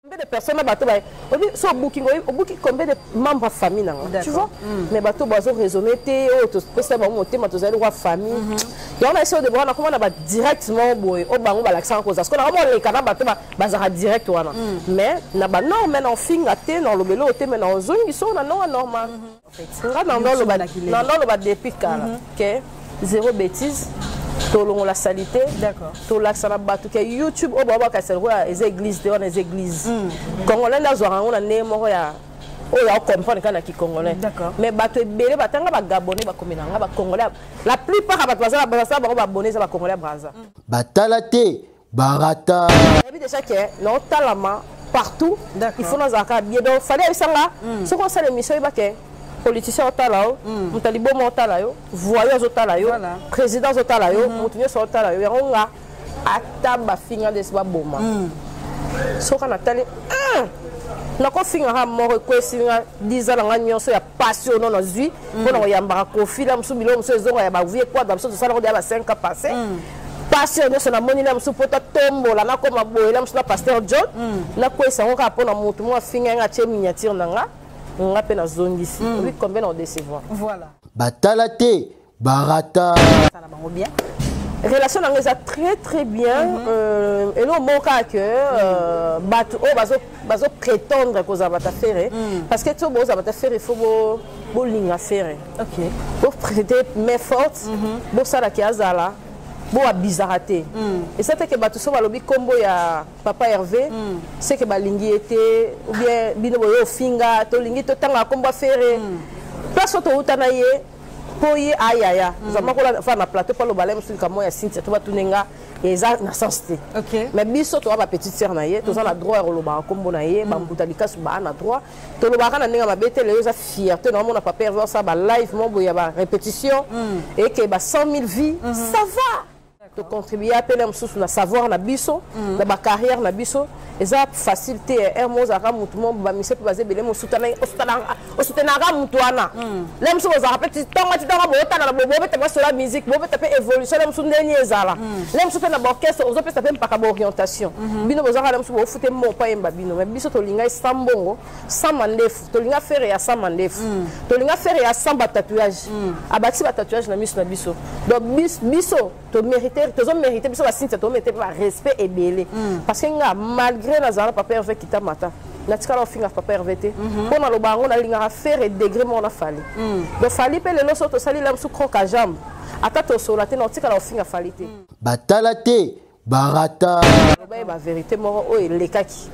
Combien de personnes sont booking combien de membres de famille, tu vois? Mais bateau bazo raisonner famille. Et on a essayé de voir comment on a directement au bango l'accent cause parce qu'on a vraiment les canaux bateau bazara direct wana. Mais na ba non mais en finga té dans le vélo té mais dans zone ils sont non normal. En fait, dans le bas depuis OK, zéro bêtise. Tolong la salité, d'accord. Tolak sana batu ke YouTube o baba ka servo les églises de les églises. Congolais na zoa on a né moko ya o ya comprendre kana ki congolais. D'accord. Mais batu belé batanga ba gabonais ba komina ba congolais. La plupart batu baza ba abonnés ba congolais braza. Batalate barata. Et déjà que non talama partout. Il faut nos aka bien donc fallait ça là. Ce qu'on sait l'émission il va que politiciens au talao, mutalibo au talao, voyageurs au talao, présidents au talao, mutunyo au talao, on a ataba finga de ce boma. So quand Nathalie, na ko finga ha mort ko singa 10 ans nga nyonso ya passion non ozui, pour na yamba ko fila msubilo mso zongo ya ba vie quoi dans ce ça ya ba 5 ans passé. Passion nyonso na moni na mso pota tombo la na ko maboyela mso na pasteur John, na ko isa ngo ka pona mutu mo finga nga che miniature nanga. On a peine à zone ici. Oui, combien on décevoir. Voilà. Batalate, barata. Ça va bien. Relation dans les très très bien. Et nous mon cas que bazo prétendre que ça va te faire. Parce que tout ça va te faire il faut beau ligne à faire. OK. Pour prêter main forte. Pour ça la qui azala. Bon à bizarreté. Et c'était que tout ça va lobby combo ya papa Hervé, c'est que balingi était ou bien bino boyo finga to lingi to tanga combo faire. Place to utanaye poye ayaya. Zama ko la fa na plateau pa lo balem sur kamo ya Cynthia to ba tunenga eza na sensité. OK. Mais biso to ba petite sœur na ye, to za na droit lo ba combo na ye, ba mbutalika su ba na droit. To lo ba kana ninga mabete le za fierté na mona papa Hervé ça ba live mo boya ba répétition et que ba 100 000 vies, ça va. De contribuer à peine à savoir na biso na ba carrière na biso et ça facilité un mot à ramutement ba mise basé belé mo soutenir mutuana l'aime so za rappeler tonga tonga bota na bobo bete ba sur la musique bobo taper évolution l'aime so ndeni ezala l'aime so na orchestre ozo peut taper pas orientation bino boza l'aime so bo fute mo pa yemba bino mais biso to linga sambongo sans mandefu to linga faire ya sans mandefu to linga faire ya sans tatouage abati ba tatouage na miso na biso donc biso to mériter tu as mérité parce que la Cynthia to mérité par respect et belé parce que malgré la zara papa Hervé qui t'a mata na tika la finga papa Hervé te pour na lo bango na linga faire et degré mon a fallu donc fali pe le no so to sali la su croc à jambe ata to so la te na tika la finga fali te batalate barata ba vérité moro o elekaki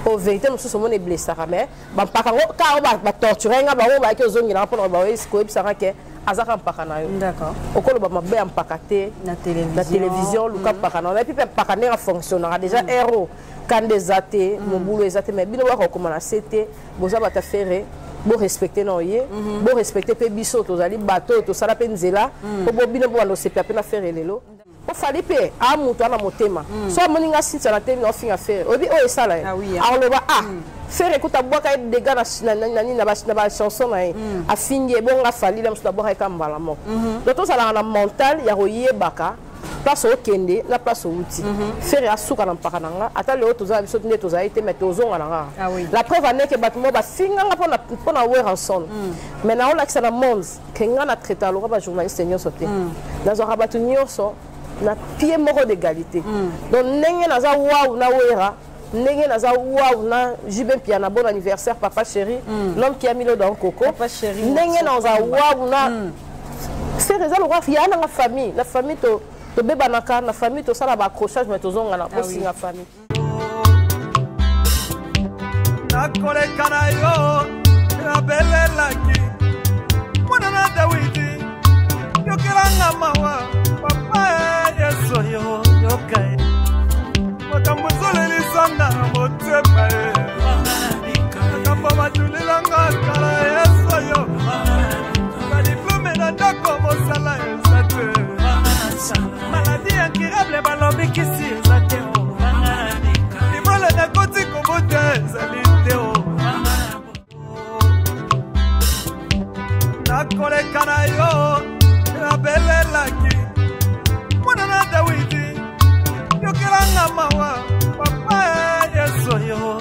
o vérité musu so mon e blessé mais ba pakango ka ba torturer nga ba o ba ke zongi na pour ba esco e bisara ke azaka mpakana yo d'accord okolo ba mabe mpakate na télévision luka pakana et puis pakane a fonctionnera déjà héros quand des athées mon boulot est athée mais bino ba ko na cité boza ba ta faire bo respecter no ye bo respecter pe biso to zali bateau to sala pe nzela bo bino bo no sepa pe na faire lelo o fali pe a mutu ana motema so moninga Cynthia na te no finga faire obi o esala ah oui alors ba faire écoute à boire des gars na ba chanson na a fingi bon a fali la musu d'abord ka mbala mo donc to sala na mental ya roye baka place au kende la place au outil faire asuka na mpaka nanga ata le to za biso ne to za été mais to zonga na la preuve ane que batmo ba finga pour na wear ensemble mais na on la que ça na monde que nga na traiter alors ba journaliste nyo sauter dans un rabat nyo so na pied moro d'égalité donc nenge na za wa na wera nenge na za wa na jibe pia na bon anniversaire papa chéri l'homme qui a mis l'eau dans coco papa chéri nenge na za wa na c'est réza le roi ya na famille la famille to beba na famille to sala ba accrochage mais to zonga na ko singa famille na kole kana yo na belela ki mwana na Dawidi yo kelanga mawa papa yeso yo yokai makamuzole lisanga motema kamba matulilanga kala yeso yo diplôme na ndako mosala ezate maladie incurable balobi kisi ezate libala na koti kobote ezali te nakoleka na yo nabelelaki mwana na Dawidi yokelanga mawa papa yeso yo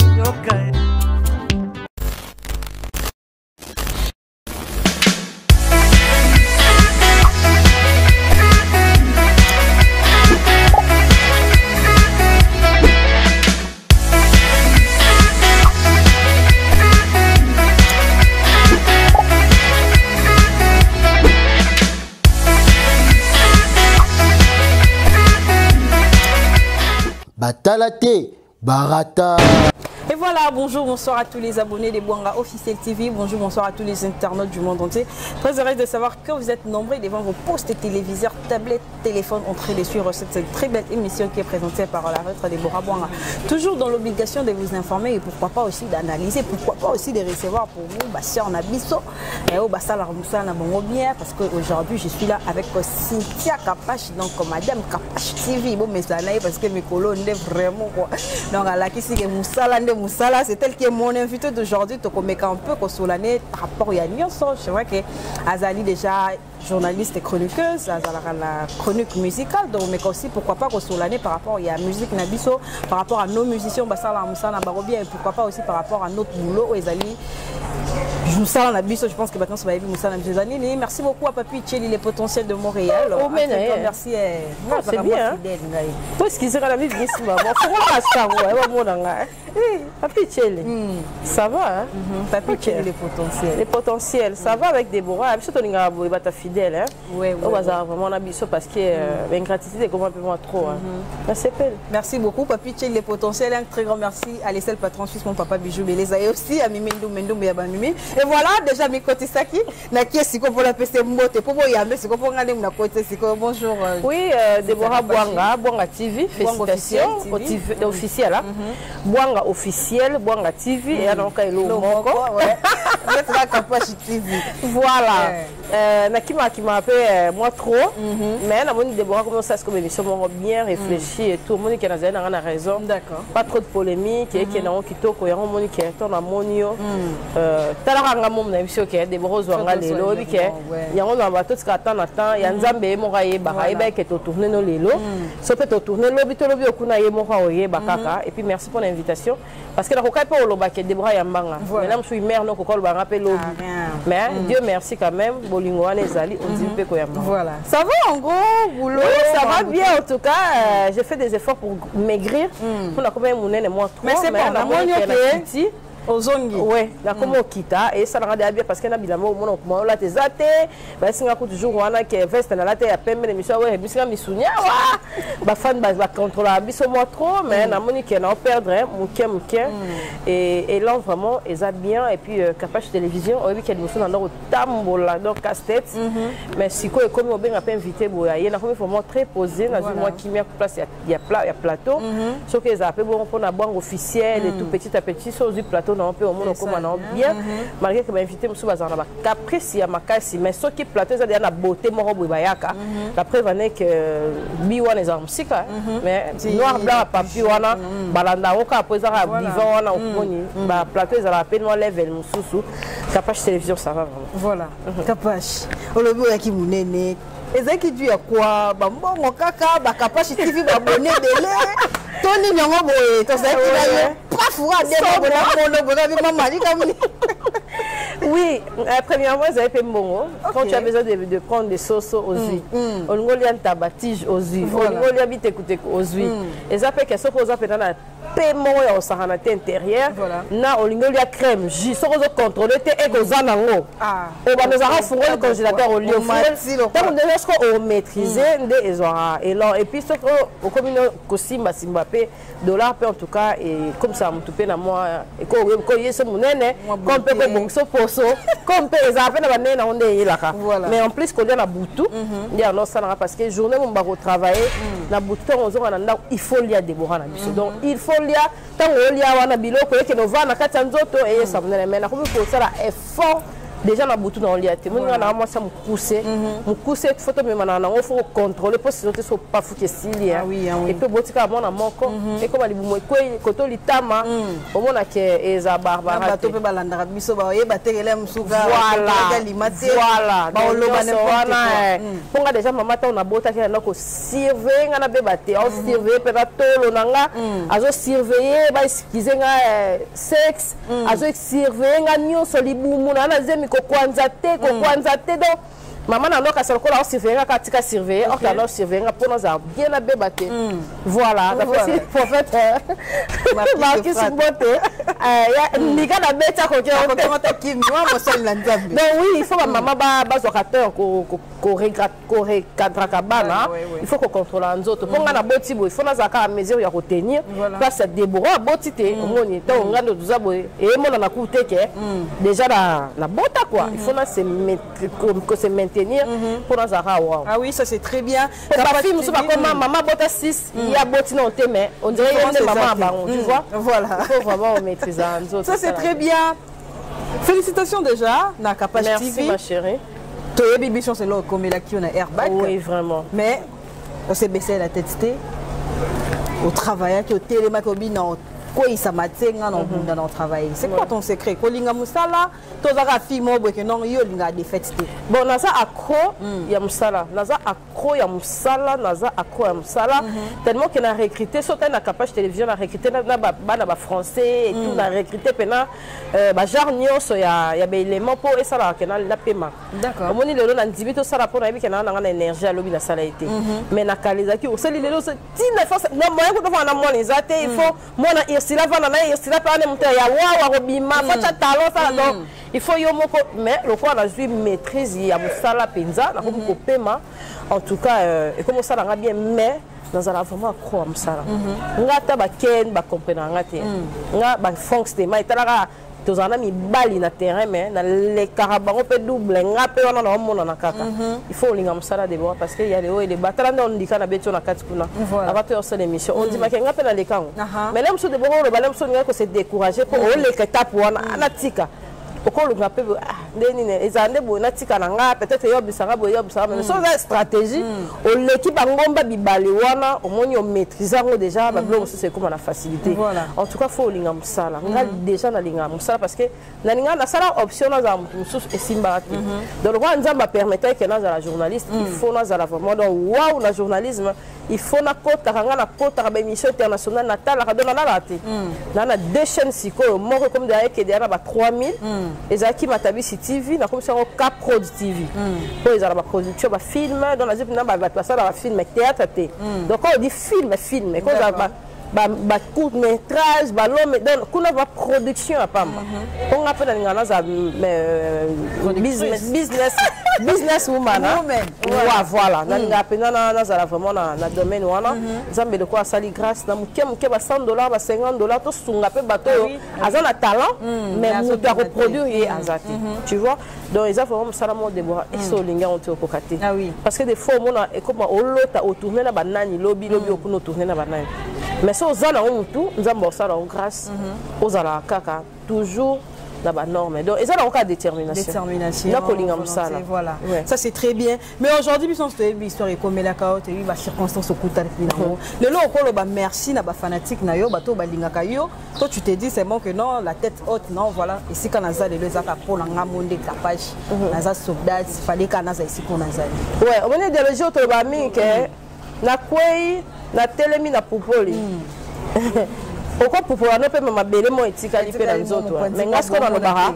Batalate, Barata. Et voilà, bonjour, bonsoir à tous les abonnés des Bwanga Officiel TV. Bonjour, bonsoir à tous les internautes du monde entier. Très heureuse de savoir que vous êtes nombreux devant vos postes téléviseurs, tablettes, téléphones, en train de suivre cette très belle émission qui est présentée par la retraite des Bwanga. Toujours dans l'obligation de vous informer et pourquoi pas aussi d'analyser, pourquoi pas aussi de recevoir pour vous, Bastien Nabiso, et au Bassala Ramoussa Nabongo bien, parce qu'aujourd'hui je suis là avec Cynthia Kapache, donc Madame Kapache TV. Bon, mais ça parce que mes colonnes vraiment quoi. Donc, à la qui c'est Moussala. Moussala, c'est elle qui est mon invité d'aujourd'hui. Donc, on met un peu sur l'année par rapport à Nyonso. C'est vrai que Azali déjà journaliste et chroniqueuse, la chronique musicale. Donc, mais aussi pourquoi pas sur l'année par rapport à la musique Nabiso, par rapport à nos musiciens, Bassala Moussa Nabarobia, et pourquoi pas aussi par rapport à notre boulot, Azali. Moussa Nabiso, je pense que maintenant ça va être Moussa Nabiso. Merci beaucoup à Papi Tchéli, les potentiels de Montréal. Oh, mais merci. C'est bien. Toi, ce qui sera la vie, c'est bon. Papi Tchéli, ça va, hein? Papi Tchéli, les potentiels. Les potentiels, ça va avec Déborah. Je suis fidèle, hein? Oui, oui. Vraiment Nabiso parce que l'ingratitude est comme un peu moins trop. Merci beaucoup, Papi Tchéli, les potentiels. Un très grand merci à l'Essel patron suisse, mon papa Bijou Beleza, et aussi à Mimendou Mendou Yabanumi. Et voilà, déjà mes côtés Saki, Nakia Siko pour la PC Mote, pour moi Yamé, Siko pour regarder mon côté Siko. Bonjour. Oui, Déborah Bwanga, Bwanga TV, félicitations, officiel, hein? Bwanga officiel, Bwanga TV, et alors qu'il y a le Moko. Voilà. Nakima qui m'a appelé moi trop, mais la bonne Déborah comment ça se comme émission bien réfléchi et tout. Monique a raison. D'accord. Pas trop de polémique, et qui est dans Kitoko, il y a Monique qui est en amonio. Talaranga mom na émission qui est Déborah Zwanga lelo bike. Il y a on va tout ce qu'attend attend. Il y a Nzambe moraye baka eba qui est tourner no lelo. Ça peut tourner lobi to lobi okuna ye moraye bakaka. Et puis merci pour l'invitation parce que la kokai pas oloba que Déborah Yambanga. Mais là je suis mère non kokol ba rappel lobi. Mais Dieu merci quand même. On dit peu voilà. Ça va en gros, boulot. Oui, ça va bien en tout cas. J'ai fait des efforts pour maigrir. On a combien mon et moi trop. Mais c'est bon, on a mon Ozongi. Oui, la comme au kita et ça n'a rien bien parce que na bilamo mon on la tezate ba singa ko toujours wana que veste na la te ya pembe ne miso ouais bisinga misunya wa ba fan ba contrôler biso moi trop mais na moni que na perdre muke et là vraiment ils a bien et puis Kapache télévision on vu qu'il nous sont dans tambola donc casse-tête mais si quoi comme on bien pas invité boya il y a vraiment très posé dans une moi qui met place il y a plateau sauf que ils appellent bon pour na banque officielle et tout petit à petit sur du plateau on peut au monde comme on bien malgré que m'inviter monsieur bazana ba caprice ya makasi mais ce qui plateau ça na beauté moko boyaka la preuve est que biwa les armsika mais noir blanc papier wana balanda oka après ça vivant wana okoni ba plateau ça la peine moi level mususu Kapache télévision ça va vraiment voilà Kapache olobi ya ki munene ezaki du ya kwa ba mbongo kaka ba Kapache TV ba bonné belé Tony nyongo boye to ça qui va pas foura de maman comme oui, premièrement, vous avez fait mbongo. Quand tu as besoin de prendre des sauces aux huiles, on a tabatige aux huiles, on a mis aux huiles. Et ça fait que ce qu'on a fait dans la paiement au saranate intérieur, na on a crème, jus, ce qu'on a contrôlé, et qu'on a nango. On va nous avoir fourré le congélateur au lieu de tant déjà ce qu'on maîtrisé, et puis ce qu'on a commis Kosimba Simbapé, dollar en tout cas, et comme ça, on peut na moi, et qu'on y est ce monnaie, qu'on peut bon so poso, qu'on peut les appeler dans la on est là. Mais en plus qu'on y a la boutou, il y a non ça parce que journée on va travailler, la boutou on a il faut lire Déborah na biso. Donc il faut lire tant on lia wana biloko que nous va na kati nzoto et ça monnaie mais na comme pour ça effort déjà na butu na olia te moninga na moi ça me pousser photo mais mana na faut contrôler pour si autres sont pas fouke sili et puis botika mona moko et comme ali bumo ko koto litama au mona ke eza barbara bato pe balanda biso ba yeba tekele musuka voilà ba oloba ne wana ponga déjà mama ta na bota ke na ko surveiller na be bate on surveiller pe tolo nanga azo surveiller ba skize nga sexe azo surveiller nga nyonso libumu na zemi ko kwanza te donc maman na loka solo ko la surveiller ka tika surveiller or ka la surveiller pour nous bien na be bate voilà ça fait pour fait marquer sur beauté ya ndika na beta ko ki moi mo seul la nzambe donc oui il faut maman ba zokateur ko recadrer kabana il faut qu'on contrôle en autres pour nga na boti bo il faut na zaka à mesure ya retenir parce que Déborah boti te ngoni to ngando tuzabo et mona na coûter que déjà la bota quoi il faut na se maintenir pour nos zaka wow. Ah oui ça c'est très bien la fille musu ba comme maman bota 6 il y a boti non te mais on dirait que maman bango tu vois voilà il faut vraiment maîtriser en autres ça c'est très bien. Félicitations déjà na Kapach TV. Merci ma chérie. Toi bibichon c'est là comme la qui on a airbag. Oui vraiment. Mais on s'est baissé la tête au travail au télémacobi non quoi il s'amatenga dans notre travail. C'est quoi ton secret? Kolinga musala tozaka fimo boke non yo linga défaite. Bon naza akro ya musala, naza akro ya musala, naza akro ya musala tellement que na recruter sauter na Kapach télévision na recruter na ba français et tout na recruter pena ba genre nyonso ya ba élément pour et ça la que na paiement. D'accord. Omoni lelo na ndibito sala pour na bi que na énergie à lobi na sala été. Mais na kalizaki o sali lelo c'est tina force na moyen ko na mo les até il faut mona sila vana na sila pa ne muta ya wa robima facha talon ça donc il faut yo moko mais le quoi la jui maîtrise ya musala penza na ko paiement en tout cas et comme ça la bien mais dans la vraiment croire musala ngata ba ken ba comprendre ngate nga ba fonctionnement etala tozana mi bali na terrain mais na les carabango pe double nga pe wana na mona na kaka il faut linga musala de bois parce que y a les hauts et les bas tala on ndika na beto na kati kuna avant de faire l'émission on dit ma kenga pe na les kango mais là monsieur de bois le balem so nga ko se décourager pour les étapes wana na tika okolo nga pe ndeni ne ezande bo na tika na nga peut-être yo bisanga bo yo bisanga mais sans stratégie o l'équipe ngomba bibali wana au moins on maîtrise ngo déjà ba blo c'est comme la facilité en tout cas faut linga musala nga déjà na linga musala parce que na linga na sala option na za mususu esimba te donc le roi nzamba permettait que na la journaliste il faut na la vraiment donc waouh la journalisme il faut na kota kanga na kota ka émission internationale na tala ka dona na raté na deux chaînes siko moko comme derrière que derrière ba 3000 ezaki Matabisi TV na comme ça au Cap Prod TV pour les arabes production ba film dans la zip na ba passer dans la film théâtre té donc on dit film et quand ba court métrage ba long donc kuna va production à pamba on appelle ngana za business woman voilà na nga pena na za vraiment na domaine wana zambe de quoi sali grâce na muke ba $100 ba $50 to sunga pe bato azana talent mais mutu a reproduire et azati tu vois donc ils ont vraiment ça mo Déborah et so linga on te kokate parce que des fois on a comme on lota au tourner na banani lobby okuno tourner na banani mais si on a un tout, nous avons ça en grâce aux ala kaka toujours dans la norme. Donc ils ont encore détermination. Voilà. Ça c'est très bien. Mais aujourd'hui, nous sommes une histoire comme la carotte et une circonstance au coup de le lot au ba merci na ba fanatique na yo bato ba lingaka yo. Toi tu te dis c'est bon que non la tête haute non voilà ici quand naza les zaka pour la ngamonde Kapach naza soldat fallait quand naza ici qu'on naza. Ouais, on est de l'autre ba mi que na kwei na telemi na popoli pourquoi popola no pe mama bele mo etikali pe na nzoto mais ngasko na lobara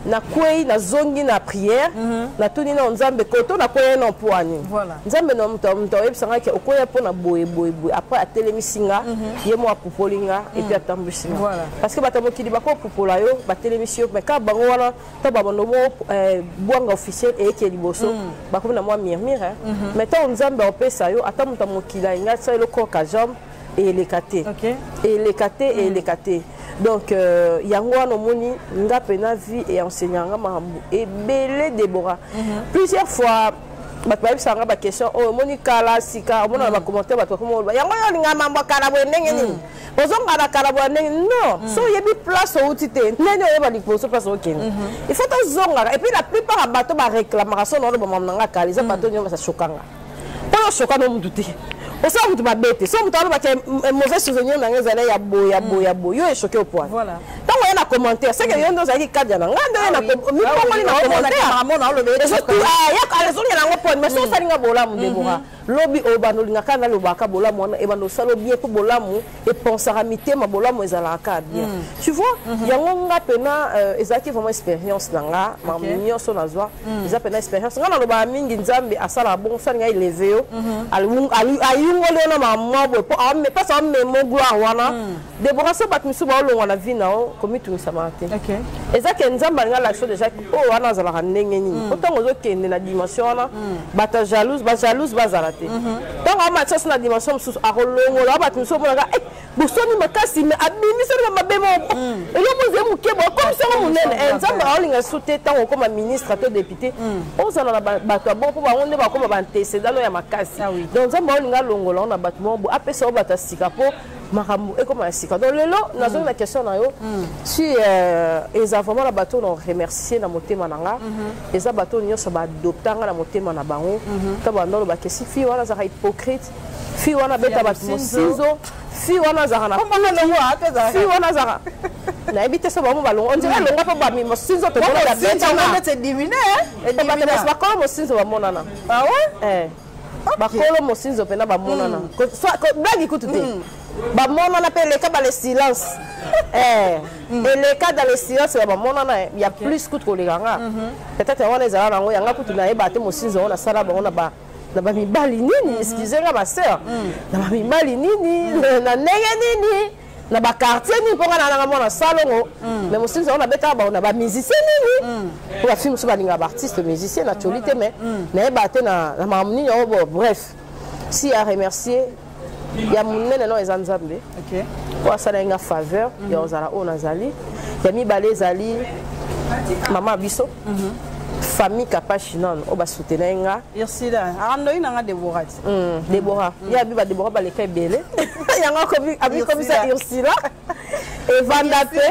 na kwei na zongi na prière na tuni na nzambe koto na kwei na poani nzambe no mto ebisanga ke okoya po na boye après atelemi singa ye mo apopolinga et puis atambusinga parce que batamo kidi bako popola yo batelemi sio mais ka bango wana to babono mo bwanga officiel et ke liboso bako na mo mirmire mais to nzambe opesa yo atamuta mokila inga sa le koka jambe et les katé et les katé donc yango no moni nga pena vie et enseignant nga mahambu et belé Déborah plusieurs fois bato bayebisanga baquestion oyo omoni kala sika omona na bacommentaire bato bakomoba yango oyo olinga mambo kala boye ndenge nini ozonga na kala boye ndenge non so oyebi place outi te ndenge oyeba liboso place okende il faut tozongaka et puis la plupart ya bato baréclamaka so naoloba mamu nanga kala eza bato nyonso basashokanga oyo shoka no mutu te osala mutu babete so mutu alobaka mauvais souvenir nange ezala ya boye ya boye ya boye yo echoke au point ntango oye na commentaire seke yo nde ozalaki kadi ya na nga nde mikongoli na commentaire ezongela yango pone mais so osalinga bolamu debora lobi oyo bandolingaka nalobaka bolamu wana ebanda osala bien mpo bolamu epensaka mitema bolamu ezalaka bien tu vois yango nga mpena ezalaki vraiment expérience na nga mamu nyonso nazwa eza mpena expérience nga nalobaka mingi nzambe asalaka bongo osalinga eleve yo ayungoli yo na mamwa boye mpasi amemo gloire wana debora so bato misu baolongwa na vi na yo komitungisamaka te ezake nzambe alinga lakso déjà oyo wana azalaka ndenge nini po ntango ozokende na dimension wana bato bajalouse bazala te ntango amatiasi na dimension mosusu akolongola bato misu omonaka bosoni makasi me abimisani mabe moko eloko ozali moke boye komisango monene nzambe aolinga so te ntango okoma ministre to député ozala na bato ya bon mpo bango nde bakoma baantecedano ya makasi donc nzambe aolinga alongola ngo na bato moko boye apesa o bato ya sika mpo makambo ekoma ya sika donc lelo nazongi na question na yo si eza vraiment na bato na remercier na motema na nga eza bato nyonso baadoptanga na motema na bango ta banda olobaka esi fille wana azalaka hypocrite fille wana abeta bato mosinzo fille wana azalaka na fille wana azalaka nayebi te so bango balongo ondire alonga mpo bami mosinzo tomonana bakolo mosinzo bamonana bakolo mosinzo mpena bamonana blagi kutu te bamonana mpe eleka bale silence eleka dans le silence bamonana ya plus kutu kolekanga peut-être wana ezala nango yanga kutu nayeba te mosinzo wana asala bango na bamibali nini excuse nga baseur na bamibali nini na ndenge nini na bakartier nini mponga nananga mwana salongo mais mosinzo wana abetaka bango na bamusicien nini po bafilme mosusu balingaka baartiste musicien na tioli te mais nayeba te na makambo nini yango bo bref si ya remercier ya monene no eza nzambe po asala nga faveur ya ozala oyo nazali ya mibale ezali mama biso famille kapashi nano oyo basoutenai nga debora ya bi badebora baleka ebele yango abikomisa ursula evanda te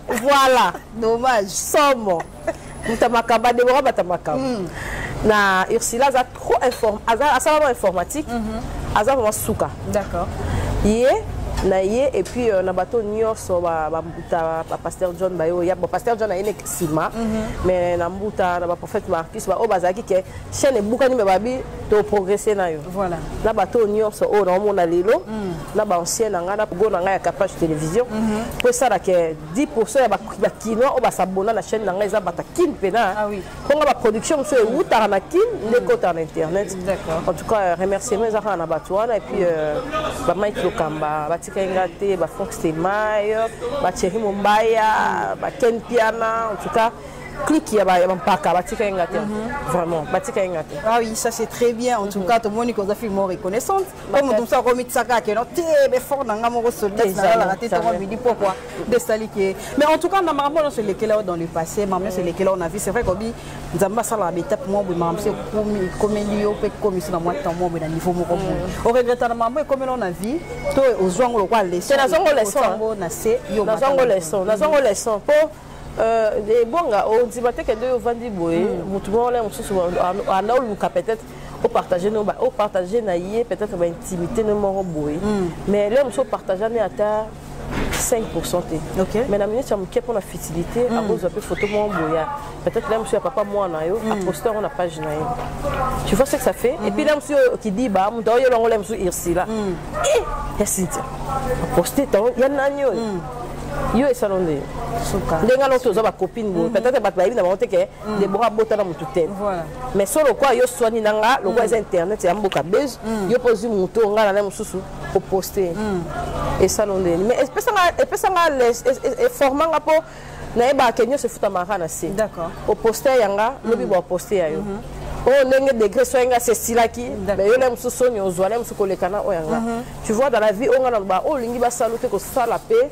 voilà dommage somo muta makambo adebora bata makambo na ursula aza trop asalama informatique aza vraiment suka d'accord ye na ye et puis na bato nyonso bambuta pasteur John bayo ya pasteur John ayene sima mais na mbuta na prophète Marcus ba o bazaki ke chaîne ebukani me babi to progresser na yo voilà na bato nyonso o na mona lelo na ba ancien na nga na go na nga ya capage télévision pour ça que 10% ya bakino o basabona na chaîne na nga eza batakin pena konga ba production so euta na kin ndekota na internet d'accord en tout cas remerciements za na bato wana et puis ba Mike Lokamba Kengate, Fox Temayo, Thierry Mombaya, Ken Piana, en tout cas, clique, il y a vraiment, ah oui, ça c'est très bien, en tout cas, tout le monde est fait reconnaissante. Comme tout ça, comme ça, qui est fort dans l'amour soldat, pourquoi mais en tout cas, dans c'est lesquels dans le passé, c'est lesquels on a vu, c'est vrai qu'on dit, nous avons ça la étape, moi, c'est comme il y a comme ça, moi, dans mon niveau, on regrette la maman, comme on a vu, toi, aux gens, on va laisser. Bonga on dit que deux vandi boye mutu mona mususu ana oluka peut-être au partager no au partager na yé peut-être ba intimité no moro boye mais là mususu partager na ata 5% OK mais la minute ça me pour la facilité à cause un peu photo mon boya peut-être là monsieur papa moi na yo a poster on a page na yo tu vois ce que ça fait et puis là monsieur qui dit bah mutu yo longo là monsieur irsi là et Cynthia poster ton ya nanyo yo et salon de ndenga no toza ba copine bo peut-être ba bayibi na monte ke Deborah botana mutu te mais solo quoi yo soigner nanga le quoi internet ya mboka base yo poser mutu ngala na mususu au poster et salon de mais espesanga les formanga po na ba kenyo se futa marana c'est d'accord au poster yanga lobi bo poster ya yo oh ndenge degré soinga c'est silaki mais yo na mususu sonyo ozwala mususu kolekana oyanga tu vois dans la vie on ngana ba o lingi ba saluter ko sala paix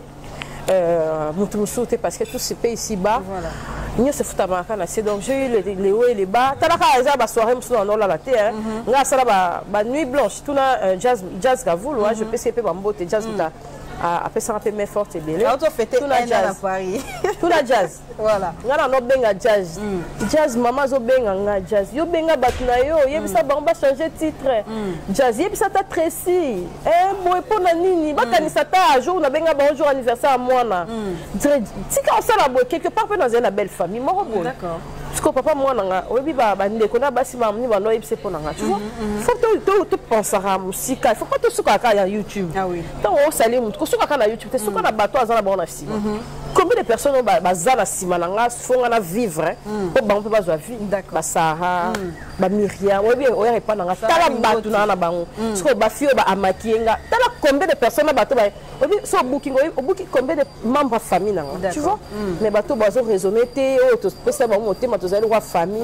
parce que tout se paye ici bas voilà. Nous se fout à ma canne, donc j'ai eu les hauts et les bas. T'as la cas, soirée, je suis dans la terre. Là, ça la nuit blanche. Tout là, jazz gavoul, je peux essayer de me jazz. Après ça, un peu plus fort et bien. On a fait un an à Paris. Tout la jazz. Voilà. On a benga jazz. Jazz, maman zo benga jazz. Yo benga batuna yo. Yebisa bamba changer titre. Jazz. Yebisa ta Tracy. Boy pour nani. Bakani sata jour na benga bonjour anniversaire à moi na. Si quand ça la boy quelque part dans une belle famille. D'accord. Parce que papa moi nanga obi ba ndeko na basi mamni ba no yebise pour nanga. Tu vois? Faut te penser à musique. Il faut pas te souka ka YouTube. Ah oui. Tant on salé mu. Ko souka ka na YouTube, te souka na bateau azana ba na sima. Combien de personnes bazana sima nanga font na vivre pour ba on peut pas vie. D'accord. Ba Sarah, ba Myriam, obi o ya pas nanga. Tala bateau na bango. Parce que ba fio ba amakienga. Tala combien de personnes na bateau ba obi so booking combien de membres de famille nanga. Tu vois? Mais bateau bazo raisonner té o to peut ça ba monter tous les rois famille.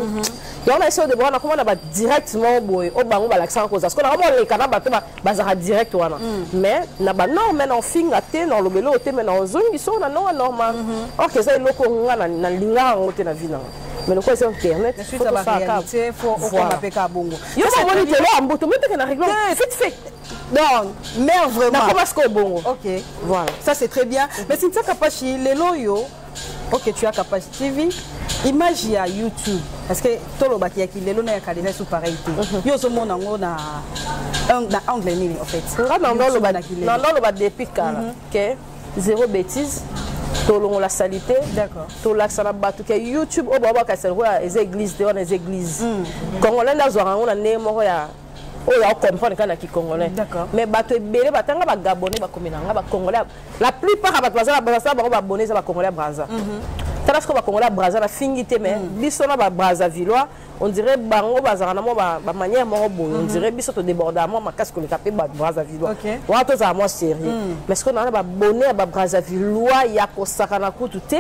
Et on a essayé de voir comment on va directement boy au bango ba l'accent cause parce qu'on a vraiment les canaux bateau bazara direct wana. Mais na ba non mais en finga té dans le belo té mais dans zone ils sont na non normal. OK ça loko nga na linga ngote na vie na. Mais le quoi c'est internet. Suite à la réalité faut on va peka bongo. Yo ça moni télé en bout mais que na règle fait. Donc mais vraiment. Na comment est-ce bongo. OK. Voilà. Ça c'est très bien. Mais si tu as Kapachi les loyo OK tu as Kapachi TV. Image ya YouTube parce que tout le baki qui les lona ya sous pareilité. Yo zo mona ngona anglais ni en fait. Non le bas depuis kala. OK. Zéro bêtise. Tolongo la salité. D'accord. Tolak sana batu ke YouTube o baba ka serwa les églises de les églises. Congolais na zwa ngona ne moko ya o ya comprendre kana ki congolais. D'accord. Mais batu ebele batanga ba gabonais ba kominanga ba congolais. La plupart ba bazala ba abonnés ba congolais braza. Parce que ba congolais braza la fingité mais biso na ba braza villois on dirait bango bazana mo ba manière mo boy on dirait biso to débordement ma casque le capé ba braza villois. Wa to za moi sérieux. Mais ce qu'on a ba bonnet ba braza villois ya ko sakana kutu te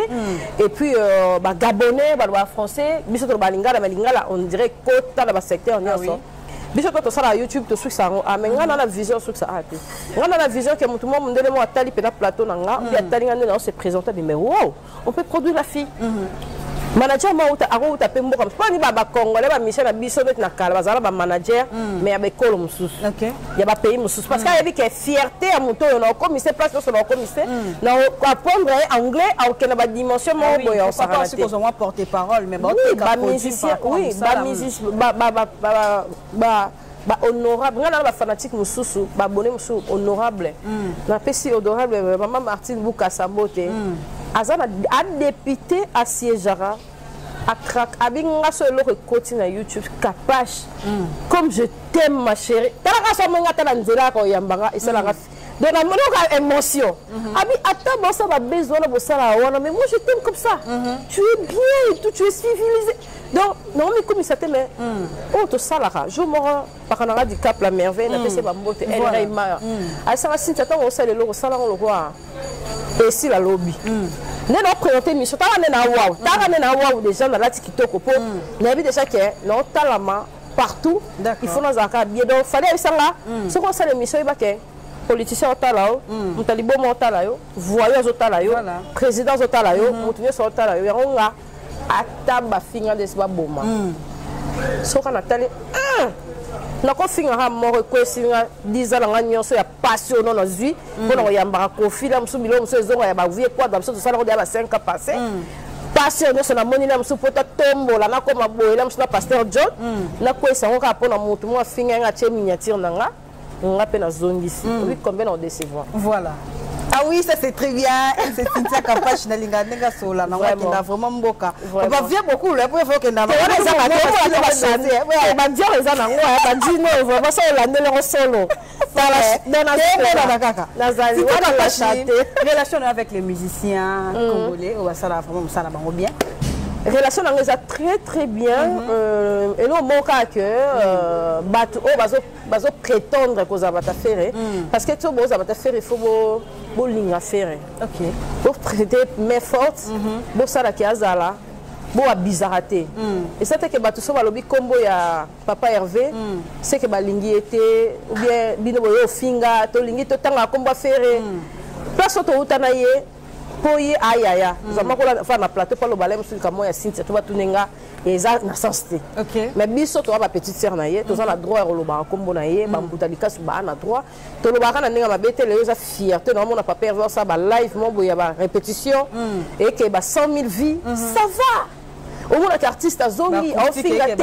et puis ba gabonais ba français biso to ba lingala mais lingala on dirait kota ba secteur nyonso. Biso to ça la YouTube to ça mais ngana na vision sur ça ate. Ngana na vision que tout le monde ndele mo atali pe na plateau nanga ou atali ngana on se présenter mais wow, on peut produire la fille. Manager ma uta pe mboka pas ni ba congolais ba Michel na biso net na kala bazala ba manager mais ya ba école mususu. OK. Ya ba pays mususu parce qu'il y a que fierté à moto na commissaire place sur le commissaire na apprendre anglais au que na ba dimension mo boya ça pas parce qu'on porter parole mais ba musicien oui ba musicien ba honorable ngana ba fanatique mususu ba abonné mususu honorable na pesi honorable maman Martine Bukasa Mbote azana a député à siégera à crack abinga solo que continue na YouTube Kapache comme je t'aime ma chérie tala ka so menga tala nzela ko yambanga isala ka donc la monoka émotion abi attends bon ça va besoin de ça là mais moi je t'aime comme ça tu es bien et tout tu es civilisé donc non mais comme ça t'aime oh to ça là je mort par un du cap la merveille na pese ba mbote elle reima a ça si t'attends on ça le logo ça là on le voit et si la lobby ne non présenter mission ta na wow des gens dans la TikTok pour na bi déjà que non talama partout il faut nous avoir bien donc fallait ça là ce qu'on ça l'émission il va que politicien otala mutalibo otala yo voyage otala yo président otala yo mutunye so otala yo yango ataba finga de ba boma so kana tali na ko finga ha mo ko singa 10 ans nga nyonso ya passion non zui bona yamba ko fila msubilo mso ezonga ya ba vie kwa da mso to sala ko ya ba 5 ans passé passion nyonso na moni na mso pota tombola na ko maboyela mso na pasteur John na ko esango ka pona mutu mo finga nga che miniature nanga on appelle la zone ici. Oui, combien on décevoir. Voilà. Ah oui, ça c'est très bien. C'est Cynthia Kapache na linga nenga sola na waki na vraiment mboka. On va vient beaucoup le pour faut que na. Ba dire les ana ngwa ba dino vraiment ça la ndele solo. Dans la kaka. Nazali wala chanter. Relation avec les musiciens congolais, on va ça vraiment ça la bango bien. Relation est très très bien et nous mon cas que bazo prétendre que ça va te faire parce que tu ça va te faire il faut bo linga faire OK pour traiter mais forte bo ça la qui azala bo bizarreté et ça que bato so ba lobi combo ya papa Hervé c'est que ba lingi était ou bien bino boyo finga to lingi to tanga combo faire place to utanaye poye ayaya zama kola fa na plateau pa lo balem sur kamo ya Cynthia to batunenga eza na sensité mais biso to ba petite sœur na ye to za na droit ya lo ba kombo na ye ba mbuta likasu ba na droit to lo ba kana ninga mabete le za fierté no mona pa pervers ça ba live mo boya ba répétition et que ba 100 000 vies ça va au moins l'artiste a zongi a fingate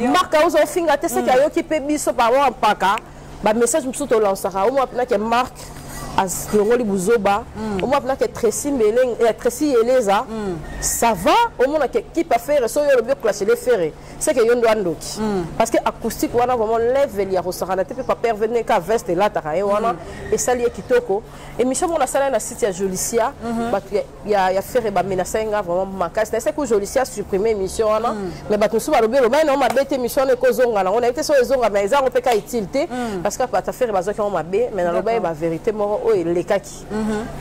marque a fingate c'est qu'il y a qui peut biso par un paka ba message musu to lancera au moins pena que marque as ngoli buzoba au moins pena que Tracy Mbeleng et Tracy Eleza ça va au moins que qui peut faire so yo le bien clasher les ferré c'est que yondo andoki parce que acoustique wana vraiment level ya rosara na te peut pas pervenir ka veste là ta wana et ça lié kitoko et mission mon sala na site ya Jolicia ba ya faire ba menacer nga vraiment makasi c'est que Jolicia supprimer émission wana mais ba tout ba lo bien lo mais on m'a bête émission ne kozonga na on a été sur les onga mais ça on peut ka utilité parce que ba ta faire ba zo on m'a bé mais na lo ba vérité mo o lekaki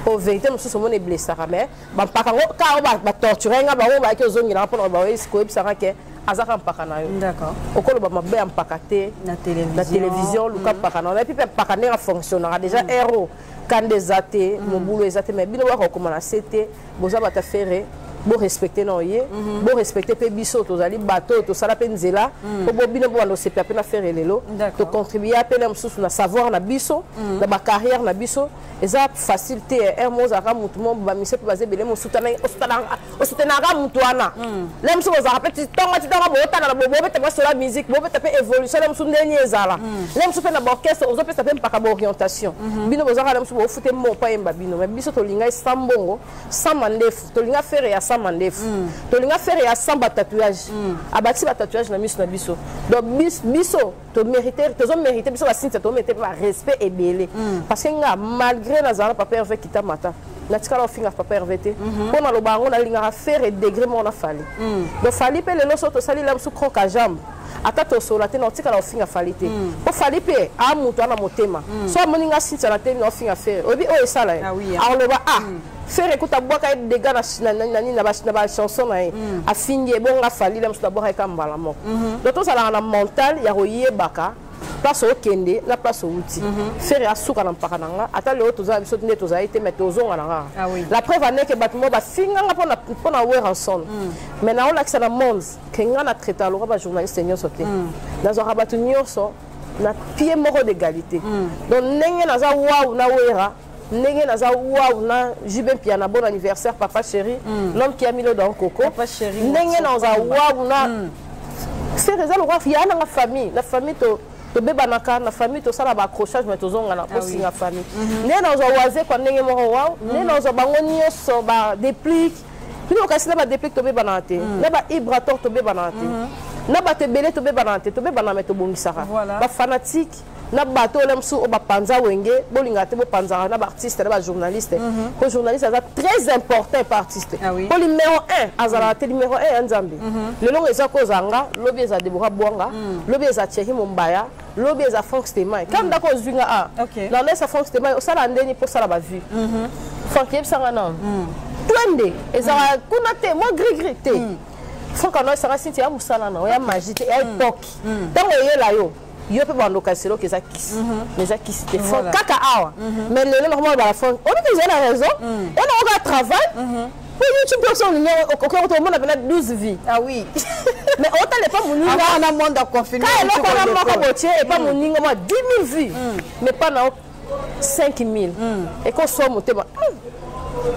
o vérité mo so mo ne blessé mais ba paka ka ba torturer nga ba o ba ke zongi na pour ba est ko ebisaka ke azaka mpaka na yo d'accord okolo ba mabe mpaka te na télévision luka mpaka na et puis mpaka ne fonctionnera déjà héros quand des athées mon boulot est athée mais bino wa ko na c'était boza ba ta faire bo respecter non yé bo respecter pe biso to zali bateau to sala pe nzela po bo bino bo ndo sepa pe na faire lelo to contribuer à pe na msusu na savoir na biso na ba carrière na biso eza facilité hermos aka mutu mo ba mise pe baze bele mo sutana o sutana aka mutu ana lem so za rapeti tonga bo tana na bo bete ba sur la musique bo bete pe évolution lem so ndeni ezala lem so pe na orchestre ozo pe sa pe mpaka ba orientation bino bo za lem so bo fute mo pa yemba bino mais biso to linga sambongo samandefu to linga faire ya mandefu to linga faire ya samba tatouage abati ba tatouage na miso na biso donc biso to mériter to zo mériter biso ba Cynthia to mériter ba respect et belé parce que nga malgré na zala papa Hervé kitamata na tikala ofinga papa Hervé te pona lo bango na linga faire et degré mo na fali donc fali pe le loso to sali la su croc à jambe ata to sola te na tikala ofinga fali te po fali pe a mutu ana motema so moninga Cynthia na te na ofinga faire obi o esala alors le ba faire écouter boka des gars na ba chanson na a fini bon nga fali la msuta boka ka mbala moko donc ça la mental ya royer baka place au kende la place au outil faire asuka na mpaka nanga ata le autres za biso nde toza été mais tozonga nanga la preuve ane que batmo ba finga nga pona wear ensemble mais na on l'accès na monde que nga na traiter lo ba journaliste nyonso te na zo rabatu nyonso na pied moko d'égalité donc nenge na za wa na wera ndenge naza waou na Jubin Piana bon anniversaire papa chéri l'homme qui a mis le dans coco papa chéri ndenge naza waou na c'est réserve le roi ya na famille la famille to beba naka na famille to sala ba accrochage mais to zonga na aussi na famille ndenge naza waze kwa ndenge moko waou ndenge naza bango nyonso ba déplique puis on kasi na ba déplique to beba na te na ba vibrateur to beba na te na ba te belé to beba na te to beba na mais to bongisaka ba fanatique na bato le msu o ba panza wenge bolinga te bo panza na ba artiste na ba journaliste ko journaliste ça très important par artiste ko numéro 1 azala te numéro 1 nzambe le long eza ko zanga lobi eza Deborah Bwanga lobi eza Thierry Mombaya lobi eza Frank Stemai quand dako zunga a na nesa Frank Stemai o sala ndeni po sala ba vue Frank yebsanga na twende eza kuna te mo gris te Frank no sera Cynthia musala na o ya magie te ya époque tango yela yo yo pe bando kaselo que ça kiss mais ça kiss te font kaka awa mais le normal ba la fond on dit j'ai la raison on a un travail pour YouTube personne au cœur tout le monde a 12 vies ah oui mais autant n'est pas mon ninga on a monde à confiner quand on a moko botier et pas mon ninga moi 10 000 vues mais pas na 5 000 et qu'on soit monté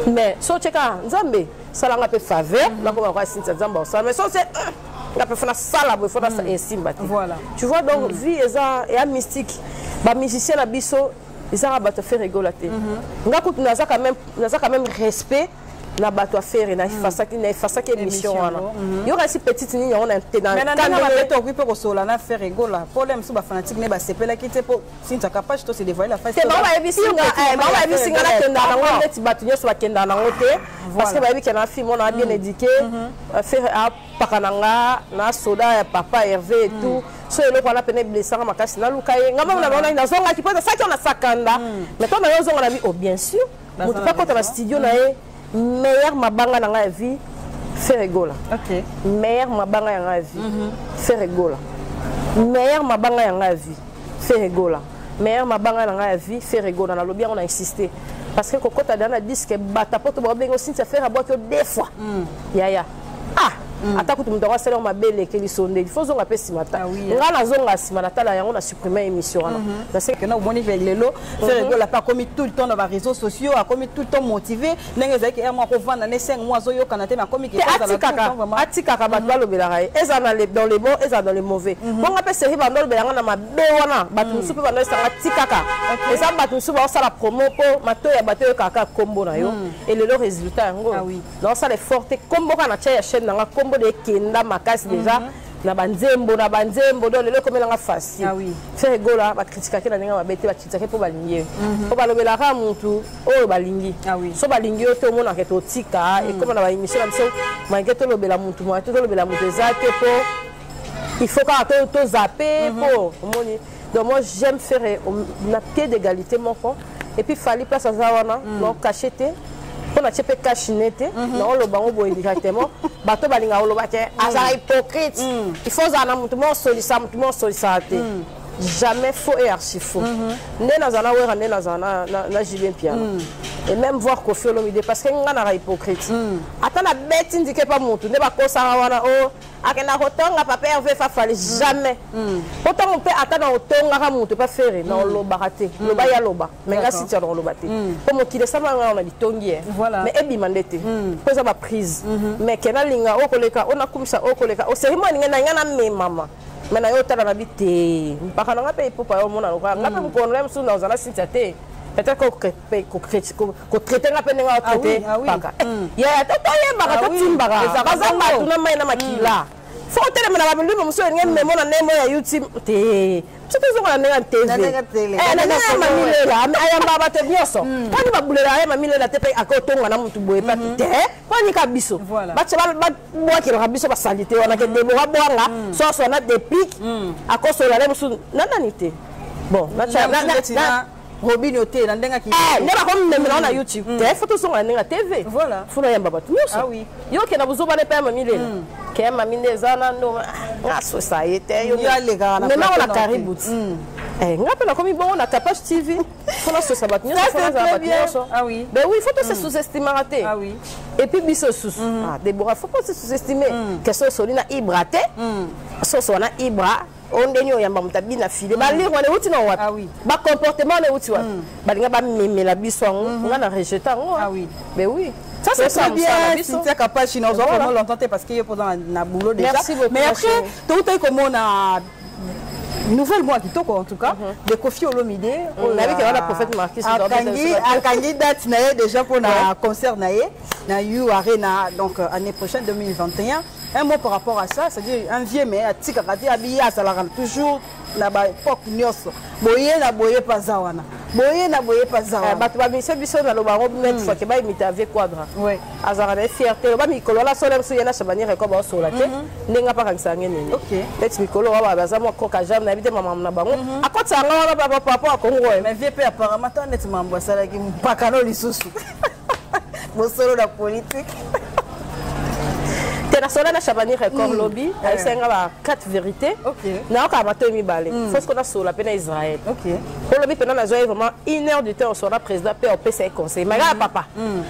mais so cheka nzambe sala nga pe faveur na ko ba Cynthia nzamba ça mais so c'est la personne sala bo fona voilà tu vois donc vie et mystique ba musicien na biso ils ba te faire rigoler nga ko naza quand même respect na bato affaire na fasaki émission wana yo resi petite ni on a dans mais na ba beto ko pe sola na faire rigoler problème so ba fanatique ne ba sepela kite po Cynthia capable to se dévoiler la face c'est ba ebisinga na tenda na ngone ti bato nyoso ba kenda na ngote parce que ba ebi kana film on a bien éduqué faire a pakananga na soda ya papa Hervé et tout so ele ko na pene blessanga makasi na lukaye ngama na bana na zonga ki pose ça qui on a sakanda mais toi na yo zonga na bi oh bien sûr mutu pas quand na studio na e meilleur mabanga na nga vie faire rigola OK meilleur mabanga ya nga vie faire rigola meilleur mabanga ya nga vie faire rigola meilleur mabanga na nga vie faire rigola na lobby on a insisté parce que kokota dans la disque bata poto ba bengo Cynthia faire à boire que deux fois yaya ah ata kutu mutu akosala mabele ke lisonde il faut zonga pe simata nga na zonga simata la yango na supprimer émission wana parce que na omoni lelo faire la pas commis tout le temps dans les réseaux sociaux a commis tout le temps motivé ndenge zaki e moi ko vanda ne 5 mois zo yo kana te na commis que ça la atikaka bato balobelaka ye eza dans les bons eza dans les mauvais bonga pe série bando lobelanga na mabe wana bato musu pe bando sanga tikaka eza bato musu ba osala promo po mato ya bato yo kaka kombo na yo et le résultat yango donc ça les forte kombo kana tia ya chaîne nanga de kenda makasi déjà na banzembo do lelo komela nga facile fait rigola ba critiquer na nga babete ba critiquer po balingi po balobela ka muntu oyo balingi so balingi yo to mona ke to tika et comme na ba émission na biso malgré to lobela muntu mo to lobela muntu ezate po il faut ka to zapper po moni donc moi j'aime faire na pied d'égalité mon fond et puis fallait place à zawana donc cacheter on a chepé cachinete non le bango boy directement bato balinga oloba ke azara hypocrite il faut zana mutu mo sollicite jamais faux et archi faux né na zana wera né na zana na Julien Piano et même voir Koffi Olomide parce que nga na hypocrite atana beti ndike pa mutu ne ba kosa wana o akena kotonga papa Hervé Fafali jamais autant on peut atana otonga ka mutu pas faire na loba raté loba ya loba mais nga si tu dans loba té comme qui le sama nga on a ditongi mais ebi mandete pesa ba prise mais kena linga okoleka ona kumisa okoleka o cérémonie nga na me mama mais na yo tala na bité mpaka na ngape ipopa yo mona loka ngape mkono lem suna ozana Cynthia te peut-être qu'on traiter la peine à traiter paka ya tata yemba ka timbaka bazanga tuna mai na makila faut tele mena ba lui muso ngem memo na nemo ya YouTube te tu te zonga na TV na mamile la ayamba ba te bioso pani ba bulela ya mamile la te pe akotonga na mutu boye pati te pani ka biso ba tse ba boa ki ka biso ba salite wana ke debo ha boanga so na de pic akosola le musu nananite bon na Robin Oté na ndenga ki ne ba comme même na YouTube te photo songa ndenga TV voilà funa yamba batu nyuso yo ke na buzoba ne pa mamile ke mamile zana ndo nga société yo alega na mais na kaributi nga pe na komi bon na Capage TV funa so sabat nyuso funa za bat nyuso ben oui faut pas se sous-estimer et puis biso sous Deborah faut pas se sous-estimer que so solina ibrate so na ibra on denyo yamba mutabi na file ba lire wana uti na wapi ba comportement na uti wapi ba linga ba memela biso ngo nga na rejeter ngo mais oui ça c'est ça bien Cynthia Capage na ozo vraiment longtemps parce que pendant na boulot déjà mais après tout est comme on a nouvelle mois qui toko en tout cas de Koffi Olomide on avait que la prophète Marquis un candidat na déjà pour na concert na You Arena donc année prochaine 2021. Un mot par rapport à ça, c'est-à-dire un vieux mais à tika kati abia ça la rend toujours na ba époque nyos boye na boye pazawana ba to ba mise biso na lo ba rob met fa ke ba imiter avec quadra azara na fierté lo ba mikolo la sola so yana shabani record ba sola te ninga pa kanisa ngene peut mikolo wa ba za mo koka jam na bite mama na bango akotsa nga ba papa akongo mais vieux pe apparemment tant net mambo sala ki mpaka no lisusu bo solo la politique na sola na Chabani record lobby asenga ba 4 vérités na ka bato mi balé faut ce qu'on a sur la peine Israël pour lobby pendant la joie vraiment 1 heure du temps on sera président pe au PC conseil mais là papa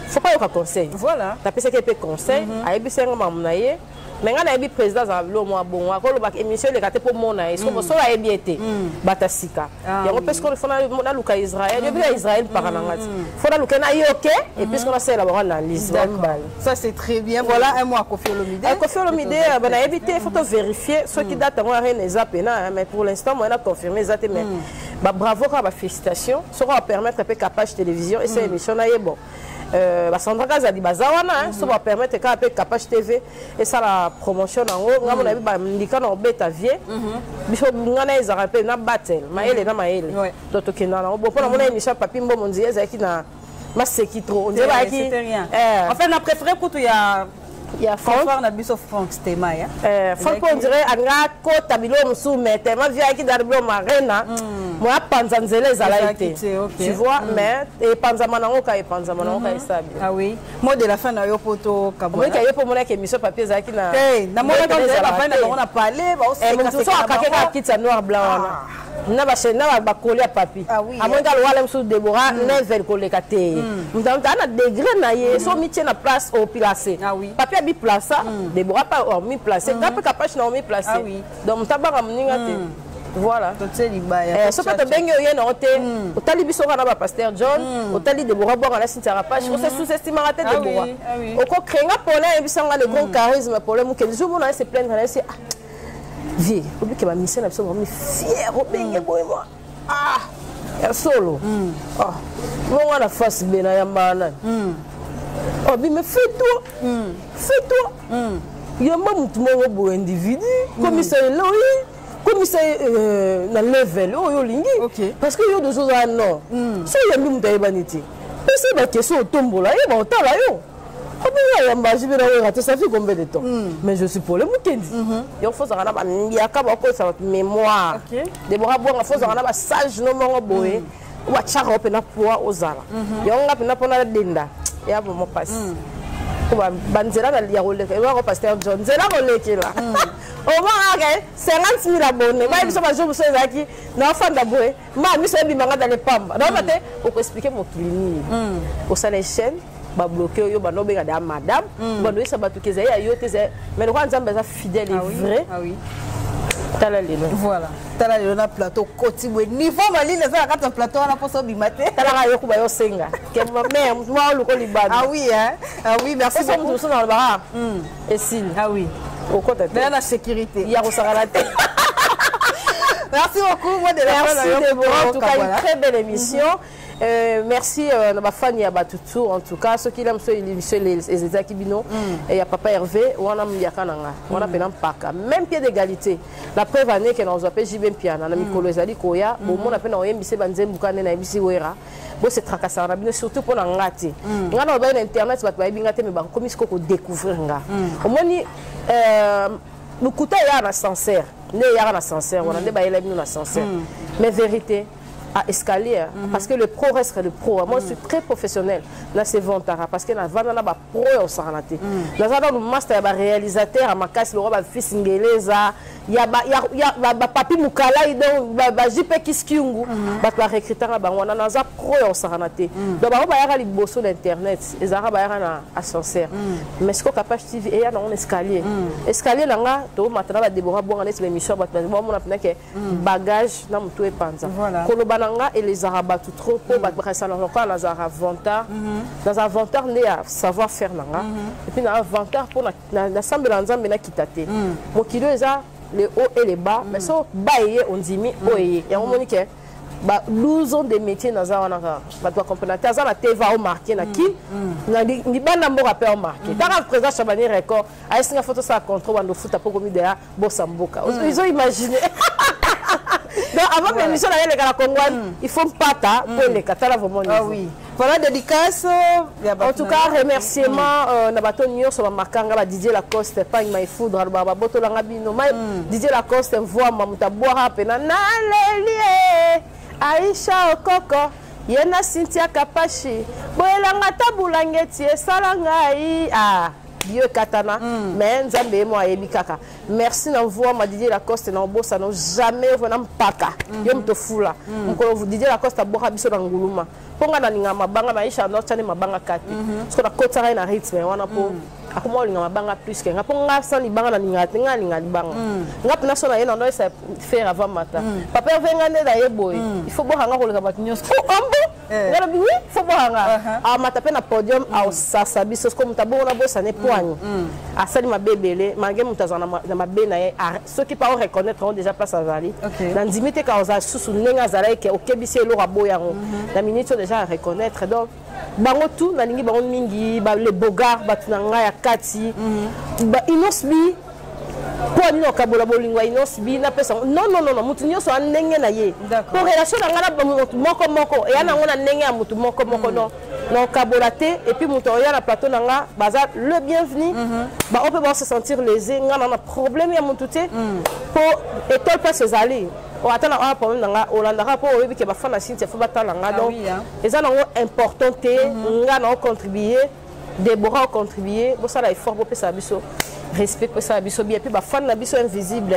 faut pas au conseil voilà ta PC pe conseil ayebi senga mamunaye mais nga na yebi président za lo mo bon akolo ba émission le kate pour mona est-ce que so la yebi été batasika yango parce qu'on faut na luka Israël yebi Israël par nangati faut na luka na yoke et puis qu'on a c'est là ba na liste ça c'est très bien voilà un mois Koffi Olomide Koffi Olomide ben na éviter faut vérifier ce qui date moi rien les apena mais pour l'instant moi on a confirmé ça mais ba bravo ka ba félicitations ça va permettre pe Capage télévision et cette émission na bon Sandra Kazadi bazawana ça va permettre ka pe Capage TV et ça la promotion nango nga mona bi ba ndika na obeta vie biso ngana ezara pe na battle maele na maele toto kena na bo pona mona émission papi mbo monzi ezaki na maseki trop on dirait ba ki en fait na préféré pour tout il y a Franck na biso Franck Stema ya Franck on dirait anga ko tabilo musu mete ma via ki darbo marena moi panza nzele ezala été tu vois mais et panza manango ka estable oui moi de la fin na yo poto kabona moi ka yo po mona ke émission papier ezaki na na mona ka la fin na on a parlé ba o se ka ka kitsa noir blanc wana na ba chaîne na ba coller à papier amon ka wala msu Déborah never coller ka te mutana na degré na ye so mi tient na place au placé papier bi place Déborah pas mi placé ngape ka page na mi placé donc mutaba mninga te voilà so pas bengi yo na hote otali biso kana ba pasteur John otali Déborah boka na Cynthia page on se sous-estime raté Déborah oko krenga polé bisanga le grand charisme polé mu ke jour na se plaindre na se vie obi ke ba mission na biso mo fier o bengi boy moi ya solo mo wana face bena ya mana obi me fais-toi yo mutu mo bo individu comme ça comme ça na level yo lingi parce que yo de choses non so yo mi mutu ebaniti c'est ba question tombola et ba otala yo ça fait combien de temps mais je suis pour le mukendi il faut ça ba ndiaka ba ko ça mémoire Déborah bonga faut ça ba sage no mongo boye wa chaka opena poa ozala yo nga pena pona denda ya bo mo passe ba banzela na ya roleka e wa pasteur John zela rolekela o ba ga 50,000 abonnés ba biso ba jour so ezaki na fanda boye ma biso bi manga dans les pamba na bate o ko expliquer mon clinique au salon chaîne ba bloquer yo ba no benga da madame ba no isa batu keza ya yo teze mais kwa nzambe za fidèle et vrai tala lelo voilà tala lelo na plateau kotibwe niveau mali les za kata plateau na poso bimate tala ga yo kuba yo senga ke mais moi luko libana oui merci beaucoup nous sommes dans le bar et si au côté de la sécurité il y a Rosaralate. Merci beaucoup moi de la Déborah en tout cas une très belle émission. Merci à ma famille à Batutu en tout cas ceux qui aiment les États Kibino et à Papa Hervé on a mis Yakananga on a pénal paka même pied d'égalité la preuve année que nous appelle Jibem Piana na mikolo ezali koya bon on appelle na oyembise banzembu kana na ebisi wera bo se tracasser na bino surtout pour ngati ngana ba internet ba ba bingate me ba komi ko découvrir nga omoni lukuta ya na sincère ne ya na sincère on a des ba yela bino na sincère mais vérité à escalier parce que le pro reste le pro. Moi je suis très professionnel là c'est Vantara parce que na vana ba pro au saranaté là ça dans le master ba réalisateur à ma casse le roi fils ngeleza ya ba papi mukala donc ba JP Kiskiungu ba la recruteur ba wana na za pro au saranaté donc ba ya li bosso d'internet les arabes ba ya na ascenseur mais ce que capable TV et ya na on escalier escalier là nga to matana ba Déborah bonga na émission ba mo na pena que bagage na mutu e panza Nanga et les arabes tout trop pour battre ça dans dans avantage né à savoir faire nanga et puis dans avantage pour l'ensemble d'ensemble na kitate mon kilo eza les hauts et les bas mais so baye on dit mi oye ya on monique ba 12 ans de métier dans ça on a ba toi comprendre ça la TV au marqué na ki na ni bana mbo rappel au marqué dans présent Chabani record a essa photo ça contrôle on foot pour comme idée bossa mboka ils ont imaginé. Donc avant que l'émission d'aller les Congolais, il faut pas pour les Catala vraiment. Ah oui. Voilà dédicace. En tout cas remerciement na bato nyo sur makanga ba Didier Lacoste pas my food ba boto langa bino Didier Lacoste voix mamuta boira pena na lelie Aisha Okoko yena Cynthia Kapashi boelanga tabulangeti esalangai Dieu katana mais nzambe mo ayebi kaka merci na voix ma Didier Lacoste na bossa no jamais vona mpaka yo mto fula mko vous Didier Lacoste boka biso na nguluma ponga na ninga mabanga maisha no tane mabanga kati parce que na kotara na rythme wana po akoma linga mabanga plus que ngaponga sa libanga na ninga linga libanga ngapna so na yena no ça faire avant matin papa venga ne da yeboy il faut boka ngako leka bat nyos ngalo bi oui faut boka a matape na podium au sasa biso comme tabona bossa ne poigne a sali ma bébélé malgré mutazana na mabena ceux qui pas reconnaître ont déjà place à Zali na ndimite ka oza susu nenga zala ke okebisi lo raboyango na minute déjà à reconnaître donc bango tout na lingi bango mingi ba le bogar batunanga ya kati ba inosbi pour nous kabola bolingwa inosbi na pesa non mutu nyoso anenge na ye pour relation na ngana moko et ana ngona nenge ya mutu moko non kabolaté et puis mutu ya na plateau nanga baza le bienvenu ba on peut pas se sentir lésé ngana na problème ya mutu te pour étole pas ses alliés on attend un problème nanga Hollande rapport oyebi ke ba fana Cynthia faut batala nga donc les ana important te ngana contribuer Déborah a contribué, bon ça là effort pour ça biso respect pour ça biso bien puis ba fan na biso invisible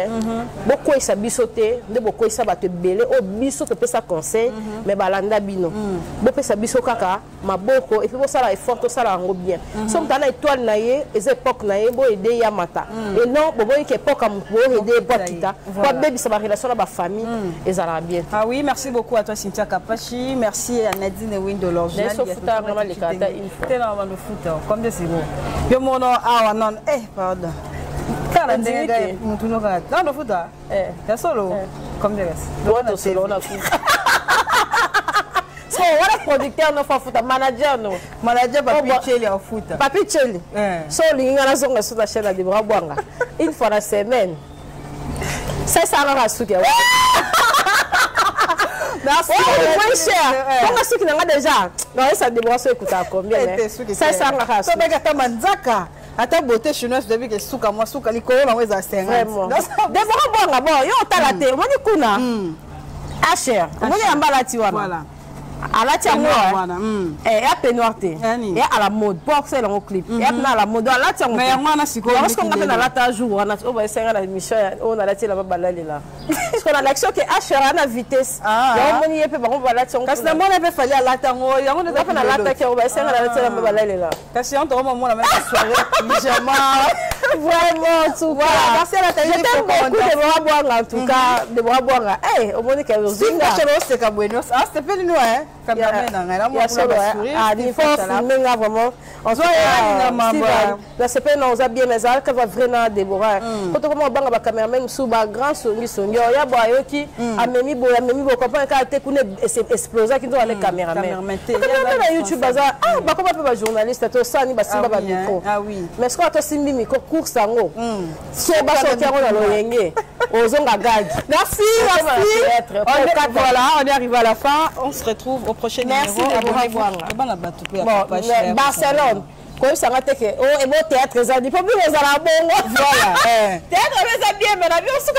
beaucoup ça biso te de beaucoup ça ba te belé o biso te pesa conseil mais balanda bino bo pesa biso kaka maboko et puis bo sala effort to sala ngo bien so mtana étoile na ye ez époque na ye bo aider ya mata et non bo boy ke époque am bo aider botita quoi baby ça ba relation na ba famille ezala bien. Ah oui, merci beaucoup à toi Cynthia Kapachi, merci à Nadine Windo l'original. Je suis vraiment les cartes une fois. T'es dans le foot comme des sibo. Yo mon nom ah non pardon. Cara ndenge mutu no ka. Dans le foot ya solo comme des restes. D'autres solo na foot. So voilà producteur no foot manager no. Manager Papi Cheli au foot. Papi Cheli. So linga na zonga sur la chaîne de Brabwanga. Une fois la semaine. Ça va suki. Merci. Moins cher. Comment suki nanga déjà? Non, ça débranche écoute à combien? Ça va suki. So bega ta manzaka. Ata beauté chinoise depuis que suka moi suka likolo na weza 50. Vraiment. Débranche bon, yo ta la te. Moi ni kuna. Ah cher. Moi ni ambala ti wana. Voilà. À la tiamoa, et à peignoirté, et à la mode, pour que c'est le clip, et à la mode, à la tiamoa. Mais moi, on a parce qu'on a fait la lata jour, on a essayé la mission, on a laissé la babalale là. Parce qu'on a l'action qui est à la vitesse. Ah, on y est, on va la tiamoa. Parce que moi, on avait fallu à la tiamoa, on a fait la lata qui on va essayer la laisser la babalale là. Parce que on te remonte la même soirée, pyjama. Vraiment, tout cas. Merci à la télé. J'aime beaucoup de Brabwanga, en tout cas, de Brabwanga. Eh, au moins qu'elle nous inga. C'est comme Buenos. Ah, c'était pas nous, hein. Il faut filmer là vraiment. On se là c'est pas nous a bien mais ça que va vraiment Déborah. Quand on va banga ba cameraman sous ba grand songi songi ya boyo qui a memi bo comprendre quand te connaît exploser qui doit les cameraman. Quand YouTube bazar ah ba comment pas journaliste to ça ni ba simba ba micro. Ah oui. Mais ce qu'on to simbi micro course ngo. C'est ba so tiaro na loyenge. Ozonga gag. Merci. Voilà, on est arrivé à la fin. On se retrouve au prochain numéro. Merci. Barcelone. Comme ça va que oh et bon théâtre ça dit pas plus aux la bongo. Voilà. Théâtre ça bien mais la vie on se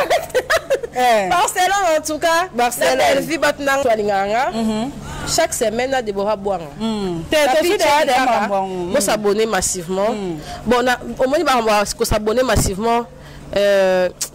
Barcelone en tout cas. Barcelone. Vie batna Swalinganga. Chaque semaine à Déborah Bouanga. On s'abonner massivement. Bon au moins on va s'abonner massivement.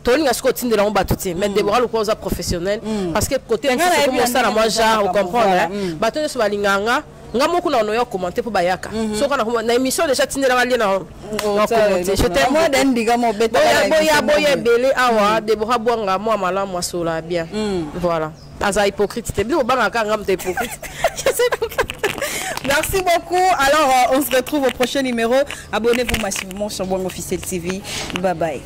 Tony a ce côté de l'ombre tout mais Déborah le cause professionnel parce que côté comme ça la moi genre on comprend hein bateau sur balinganga ngamo kuna ono yo commenter pour bayaka so kana na émission déjà tindela bali na commenter je t'aime moi d'indiga mo beta boya belé awa Déborah Bouanga moi mala moi sola bien voilà aza hypocrite t'es bien au banga ngam t'es hypocrite je sais. Merci beaucoup. Alors on se retrouve au prochain numéro. Abonnez-vous massivement sur Bouanga Officiel TV. Bye bye.